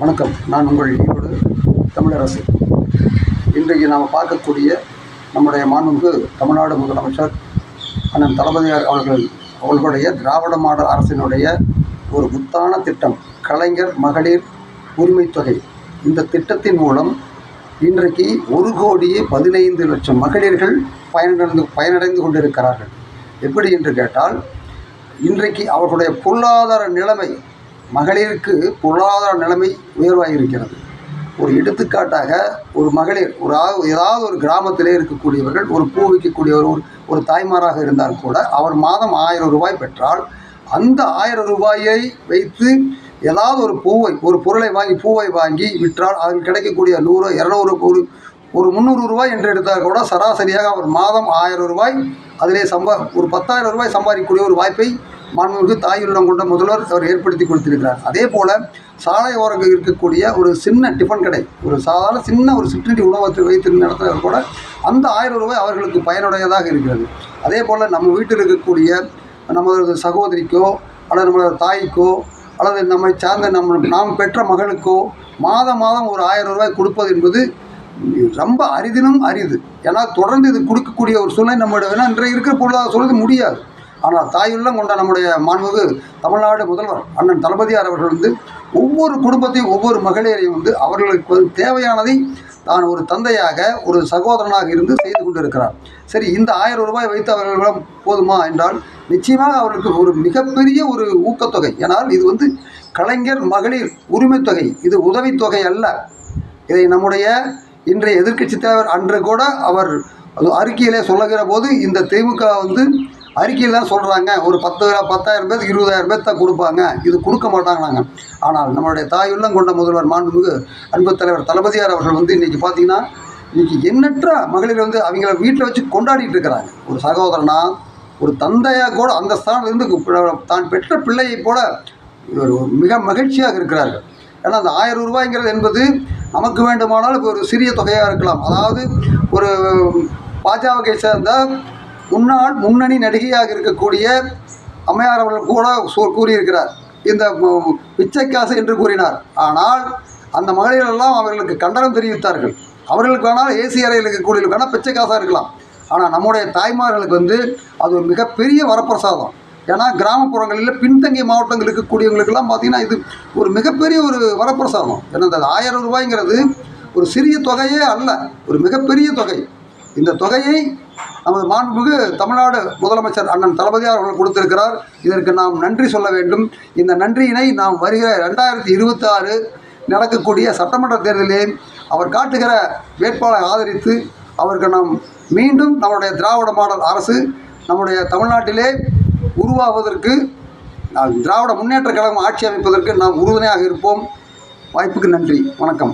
வணக்கம். நான் உங்கள் ஈரோடு தமிழரசு. இன்றைக்கு நாம் பார்க்கக்கூடிய நம்முடைய மாண்புமிகு தமிழ்நாடு முதலமைச்சர் அண்ணன் தளபதியார் அவர்களுடைய திராவிட மாடல் அரசினுடைய ஒரு முத்தான திட்டம் கலைஞர் மகளிர் உரிமை தொகை. இந்த திட்டத்தின் மூலம் இன்றைக்கு 1,15,00,000 மகளிர்கள் பயனடைந்து கொண்டிருக்கிறார்கள். எப்படி என்று கேட்டால், இன்றைக்கு அவர்களுடைய பொருளாதார நிலைமை, மகளிருக்கு பொருளாதார நிலைமை உயர்வாக இருக்கிறது. ஒரு எடுத்துக்காட்டாக, ஒரு மகளிர் ஏதாவது ஒரு கிராமத்திலே இருக்கக்கூடியவர்கள், ஒரு பூ விற்கக்கூடியவர், ஒரு தாய்மாராக இருந்தால் கூட அவர் மாதம் 1000 ரூபாய் பெற்றால், அந்த 1000 ரூபாயை வைத்து ஏதாவது ஒரு பொருளை வாங்கி, பூவை வாங்கி விற்றால் அதில் கிடைக்கக்கூடிய 100, 200, ஒரு 300 ரூபாய் என்று எடுத்தால் கூட சராசரியாக அவர் மாதம் 1000 ரூபாய் அதிலே ஒரு 10,000 ரூபாய் சம்பாதிக்கக்கூடிய ஒரு வாய்ப்பை மாண்புமிகு தாயுள்ளம் கொண்ட முதல்வர் அவர் ஏற்படுத்தி கொடுத்திருக்கிறார். அதே போல் சாலை ஓரங்கள் இருக்கக்கூடிய ஒரு சின்ன டிஃபன் கடை, ஒரு சாதாரண சின்ன ஒரு சிற்றுண்டி உணவகத்தை வைத்து நடத்துகிறவர் கூட அந்த 1000 ரூபாய் அவர்களுக்கு பயனுடையதாக இருக்கிறது. அதே போல் நம்ம வீட்டில் இருக்கக்கூடிய நமது சகோதரிக்கோ அல்லது நம்மளோட தாய்க்கோ அல்லது நம்மை சார்ந்த நாம் பெற்ற மகளுக்கோ மாதம் ஒரு 1000 ரூபாய் கொடுப்பது என்பது ரொம்ப அரிதினும் அரிது. ஏன்னா தொடர்ந்து இது கொடுக்கக்கூடிய ஒரு சூழ்நிலை நம்முடைய இன்றைய இருக்கிற பொருளாதார சூழ்நிலை முடியாது. ஆனால் தாயுள்ளம் கொண்ட நம்முடைய மாண்புமிகு தமிழ்நாடு முதல்வர் அண்ணன் தளபதியார் அவர்கள் ஒவ்வொரு குடும்பத்தையும், ஒவ்வொரு மகளிரையும் அவர்களுக்கு தேவையானதை தான் ஒரு தந்தையாக, ஒரு சகோதரனாக இருந்து செய்து கொண்டிருக்கிறார். சரி, இந்த 1000 ரூபாய் வைத்து அவர்களிடம் போதுமா என்றால் நிச்சயமாக அவர்களுக்கு ஒரு மிகப்பெரிய ஒரு ஊக்கத்தொகை. ஏன்னால் இது கலைஞர் மகளிர் உரிமை தொகை, இது உதவித்தொகை அல்ல. இதை நம்முடைய இன்றைய எதிர்க்கட்சி தலைவர் அன்று கூட அவர் அறிக்கையிலே சொல்லுகிற போது, இந்த திமுக அறிக்கையில் தான் சொல்கிறாங்க, ஒரு 10,000 பேர் 20,000 பேர் தான் கொடுப்பாங்க, இது கொடுக்க மாட்டாங்கன்னாங்க. ஆனால் நம்மளுடைய தாயுள்ளம் கொண்ட முதல்வர் மாண்புமிகு அன்பு தலைவர் தளபதியார் அவர்கள் இன்றைக்கி பார்த்திங்கன்னா, இன்றைக்கி எண்ணற்ற மகளிர் அவங்கள வீட்டில் வச்சு கொண்டாடிட்டு இருக்கிறாங்க. ஒரு சகோதரனா, ஒரு தந்தையாக கூட அந்த ஸ்தானத்திலிருந்து தான் பெற்ற பிள்ளையை போல மிக மகிழ்ச்சியாக இருக்கிறார்கள். ஏன்னா அந்த 1000 ரூபாய்ங்கிறது என்பது நமக்கு வேண்டுமானால் இப்போ ஒரு சிறிய தொகையாக இருக்கலாம். அதாவது ஒரு பாஜகவை சேர்ந்த முன்னணி நடிகையாக இருக்கக்கூடிய அம்மையார் அவர்கள் கூட கூறியிருக்கிறார், இந்த பிச்சைக்காசு என்று கூறினார். ஆனால் அந்த மகளிரெல்லாம் அவர்களுக்கு கண்டனம் தெரிவித்தார்கள். அவர்களுக்கு வேணால் ஏசி அறையில் இருக்கக்கூடியவர்களுக்கு வேணால் பிச்சைக்காசாக இருக்கலாம். ஆனால் நம்முடைய தாய்மார்களுக்கு அது ஒரு மிகப்பெரிய வரப்பிரசாதம். ஏன்னா கிராமப்புறங்களில் பின்தங்கிய மாவட்டங்கள் இருக்கக்கூடியவங்களுக்கெல்லாம் பார்த்திங்கன்னா இது ஒரு மிகப்பெரிய ஒரு வரப்பிரசாதம். ஏன்னா இந்த 1000 ரூபாய்ங்கிறது ஒரு சிறிய தொகையே அல்ல, ஒரு மிகப்பெரிய தொகை. இந்த தொகையை நமது மாண்புமிகு தமிழ்நாடு முதலமைச்சர் அண்ணன் தளபதியார் அவர்கள் கொடுத்திருக்கிறார். இதற்கு நாம் நன்றி சொல்ல வேண்டும். இந்த நன்றியினை நாம் வருகிற 2026 நடக்கக்கூடிய சட்டமன்ற தேர்தலிலே அவர் காட்டுகிற வேட்பாளரை ஆதரித்து அவருக்கு நாம் மீண்டும் நம்முடைய திராவிட மாடல் அரசு நம்முடைய தமிழ்நாட்டிலே உருவாவதற்கு, திராவிட முன்னேற்ற கழகம் ஆட்சி அமைப்பதற்கு நாம் உறுதுணையாக இருப்போம். வாய்ப்புக்கு நன்றி. வணக்கம்.